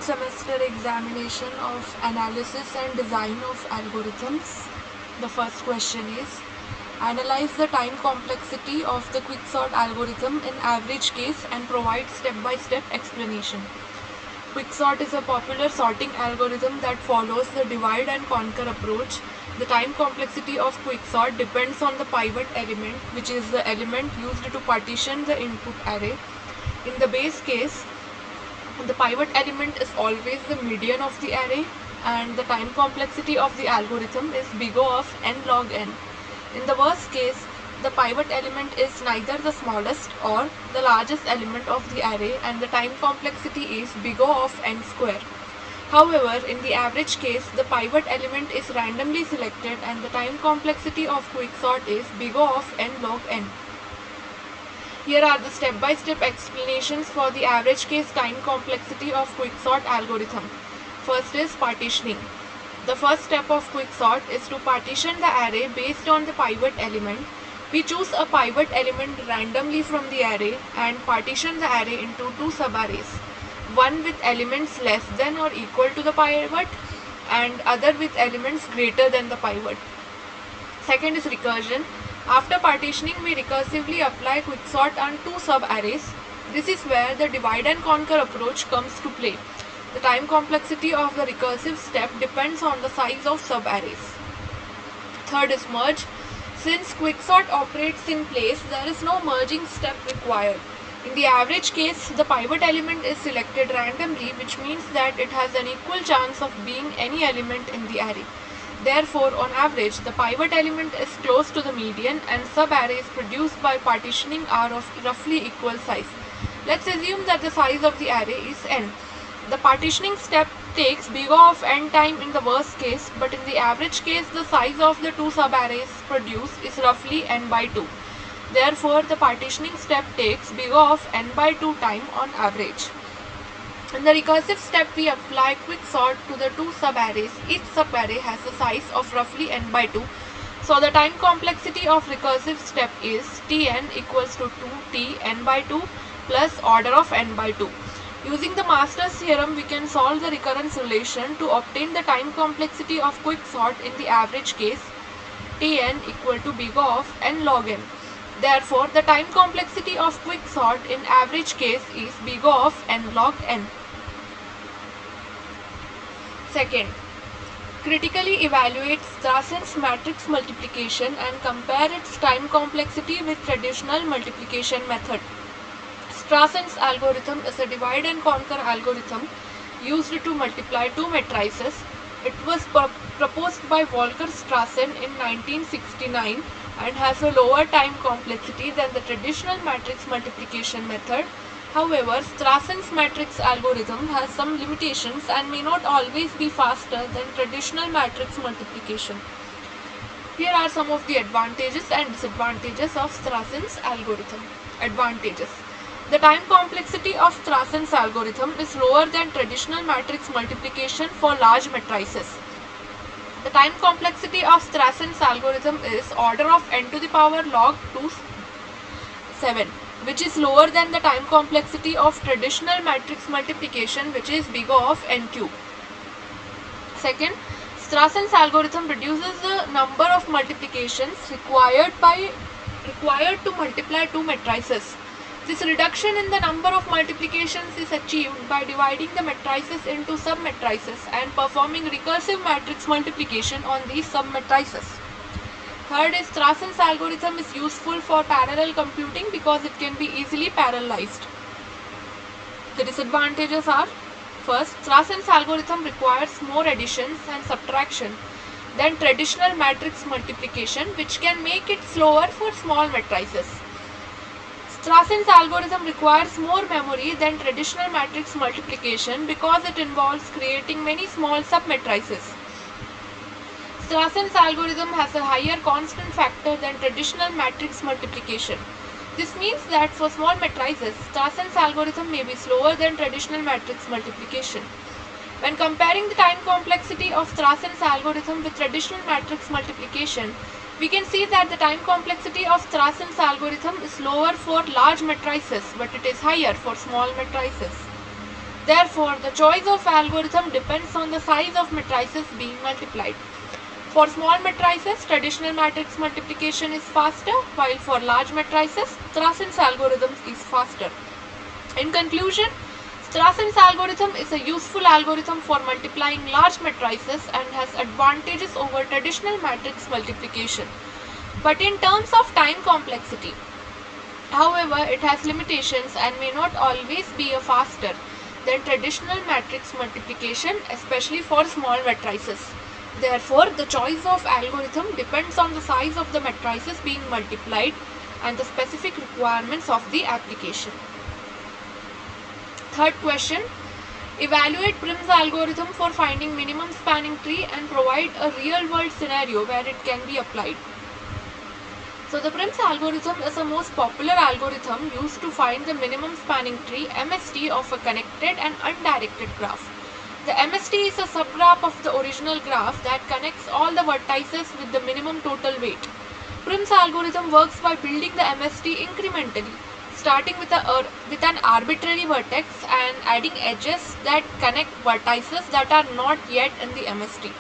semester examination of analysis and design of algorithms. The first question is, analyze the time complexity of the quicksort algorithm in average case and provide step-by-step explanation. Quicksort is a popular sorting algorithm that follows the divide and conquer approach. The time complexity of quicksort depends on the pivot element, which is the element used to partition the input array. In the base case, the pivot element is always the median of the array, and the time complexity of the algorithm is big O of n log n. In the worst case, the pivot element is neither the smallest or the largest element of the array, and the time complexity is big O of n square. However, in the average case, the pivot element is randomly selected and the time complexity of quicksort is big O of n log n. Here are the step-by-step explanations for the average case time complexity of quicksort algorithm. First is partitioning. The first step of quicksort is to partition the array based on the pivot element. We choose a pivot element randomly from the array and partition the array into two subarrays, one with elements less than or equal to the pivot and other with elements greater than the pivot. Second is recursion. After partitioning, we recursively apply quicksort on two subarrays. This is where the divide and conquer approach comes to play. The time complexity of the recursive step depends on the size of subarrays. Third is merge. Since quicksort operates in place, there is no merging step required. In the average case, the pivot element is selected randomly, which means that it has an equal chance of being any element in the array. Therefore, on average, the pivot element is close to the median and subarrays produced by partitioning are of roughly equal size. Let's assume that the size of the array is n. The partitioning step takes big O of n time in the worst case, but in the average case, the size of the two subarrays produced is roughly n by 2. Therefore, the partitioning step takes big O of n by 2 time on average. In the recursive step, we apply quicksort to the two subarrays. Each subarray has a size of roughly n by 2. So the time complexity of recursive step is Tn equals to 2t n by 2 plus order of n by 2. Using the Master's theorem, we can solve the recurrence relation to obtain the time complexity of quicksort in the average case, Tn equal to big O of n log n. Therefore, the time complexity of quicksort in average case is big O of n log n. Second, critically evaluate Strassen's matrix multiplication and compare its time complexity with traditional multiplication method. Strassen's algorithm is a divide and conquer algorithm used to multiply two matrices. It was proposed by Volker Strassen in 1969 and has a lower time complexity than the traditional matrix multiplication method. However, Strassen's matrix algorithm has some limitations and may not always be faster than traditional matrix multiplication. Here are some of the advantages and disadvantages of Strassen's algorithm. Advantages. The time complexity of Strassen's algorithm is lower than traditional matrix multiplication for large matrices. The time complexity of Strassen's algorithm is order of n to the power log 2 7, which is lower than the time complexity of traditional matrix multiplication, which is big O of n cube. Second, Strassen's algorithm reduces the number of multiplications required to multiply two matrices. This reduction in the number of multiplications is achieved by dividing the matrices into submatrices and performing recursive matrix multiplication on these submatrices. Third is Strassen's algorithm is useful for parallel computing because it can be easily parallelized. The disadvantages are: first, Strassen's algorithm requires more additions and subtraction than traditional matrix multiplication, which can make it slower for small matrices. Strassen's algorithm requires more memory than traditional matrix multiplication because it involves creating many small submatrices. Strassen's algorithm has a higher constant factor than traditional matrix multiplication. This means that for small matrices, Strassen's algorithm may be slower than traditional matrix multiplication. When comparing the time complexity of Strassen's algorithm with traditional matrix multiplication, we can see that the time complexity of Strassen's algorithm is lower for large matrices, but it is higher for small matrices. Therefore, the choice of algorithm depends on the size of matrices being multiplied. For small matrices, traditional matrix multiplication is faster, while for large matrices, Strassen's algorithm is faster. In conclusion, Strassen's algorithm is a useful algorithm for multiplying large matrices and has advantages over traditional matrix multiplication. But in terms of time complexity, however, it has limitations and may not always be faster than traditional matrix multiplication, especially for small matrices. Therefore, the choice of algorithm depends on the size of the matrices being multiplied and the specific requirements of the application. Third question. Evaluate Prim's algorithm for finding minimum spanning tree and provide a real-world scenario where it can be applied. So the Prim's algorithm is the most popular algorithm used to find the minimum spanning tree (MST) of a connected and undirected graph. The MST is a subgraph of the original graph that connects all the vertices with the minimum total weight. Prim's algorithm works by building the MST incrementally, starting with an arbitrary vertex and adding edges that connect vertices that are not yet in the MST,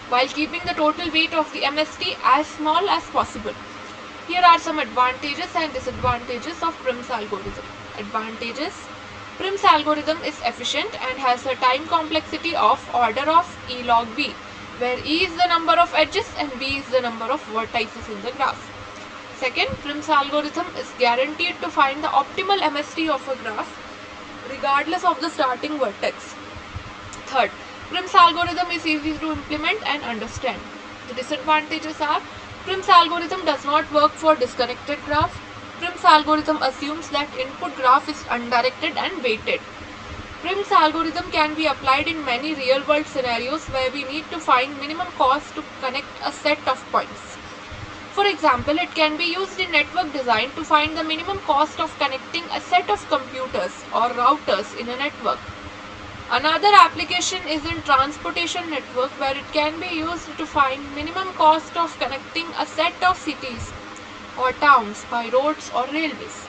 while keeping the total weight of the MST as small as possible. Here are some advantages and disadvantages of Prim's algorithm. Advantages: Prim's algorithm is efficient and has a time complexity of order of E log B, where E is the number of edges and B is the number of vertices in the graph. Second, Prim's algorithm is guaranteed to find the optimal MST of a graph regardless of the starting vertex. Third, Prim's algorithm is easy to implement and understand. The disadvantages are: Prim's algorithm does not work for disconnected graph. Prim's algorithm assumes that input graph is undirected and weighted. Prim's algorithm can be applied in many real-world scenarios where we need to find minimum cost to connect a set of points. For example, it can be used in network design to find the minimum cost of connecting a set of computers or routers in a network. Another application is in transportation network, where it can be used to find minimum cost of connecting a set of cities or towns by roads or railways.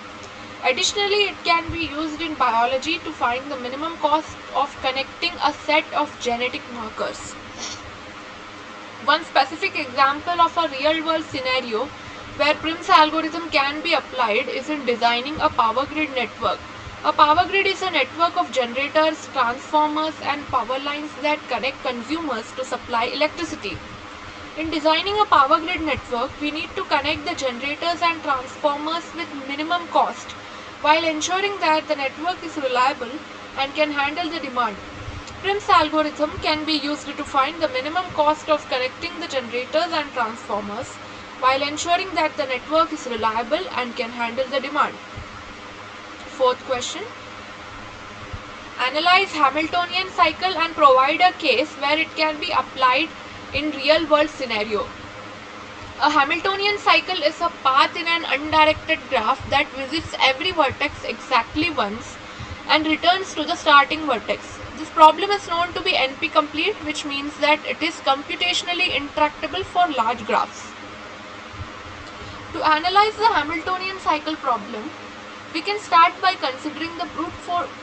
Additionally, it can be used in biology to find the minimum cost of connecting a set of genetic markers. One specific example of a real-world scenario where Prim's algorithm can be applied is in designing a power grid network. A power grid is a network of generators, transformers, and power lines that connect consumers to supply electricity. In designing a power grid network, we need to connect the generators and transformers with minimum cost, while ensuring that the network is reliable and can handle the demand. Prim's algorithm can be used to find the minimum cost of connecting the generators and transformers, while ensuring that the network is reliable and can handle the demand. Fourth question. Analyze Hamiltonian cycle and provide a case where it can be applied in real-world scenario. A Hamiltonian cycle is a path in an undirected graph that visits every vertex exactly once and returns to the starting vertex. This problem is known to be NP-complete, which means that it is computationally intractable for large graphs. To analyze the Hamiltonian cycle problem, we can start by considering the brute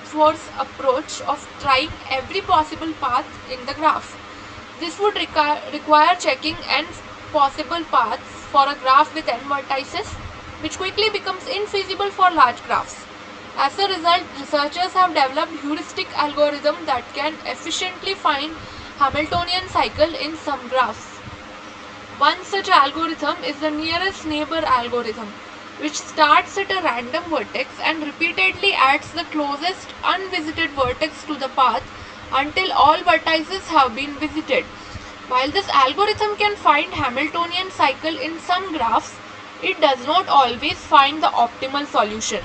force approach of trying every possible path in the graph. This would require checking n possible paths for a graph with n vertices, which quickly becomes infeasible for large graphs. As a result, researchers have developed heuristic algorithms that can efficiently find Hamiltonian cycle in some graphs. One such algorithm is the nearest neighbor algorithm, which starts at a random vertex and repeatedly adds the closest unvisited vertex to the path until all vertices have been visited. While this algorithm can find Hamiltonian cycle in some graphs, it does not always find the optimal solution.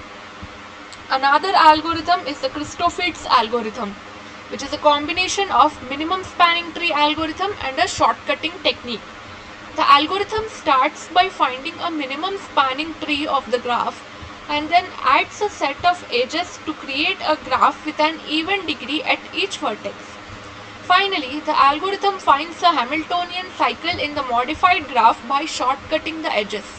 Another algorithm is the Christoffels algorithm, which is a combination of minimum spanning tree algorithm and a shortcutting technique. The algorithm starts by finding a minimum spanning tree of the graph and then adds a set of edges to create a graph with an even degree at each vertex. Finally, the algorithm finds a Hamiltonian cycle in the modified graph by shortcutting the edges.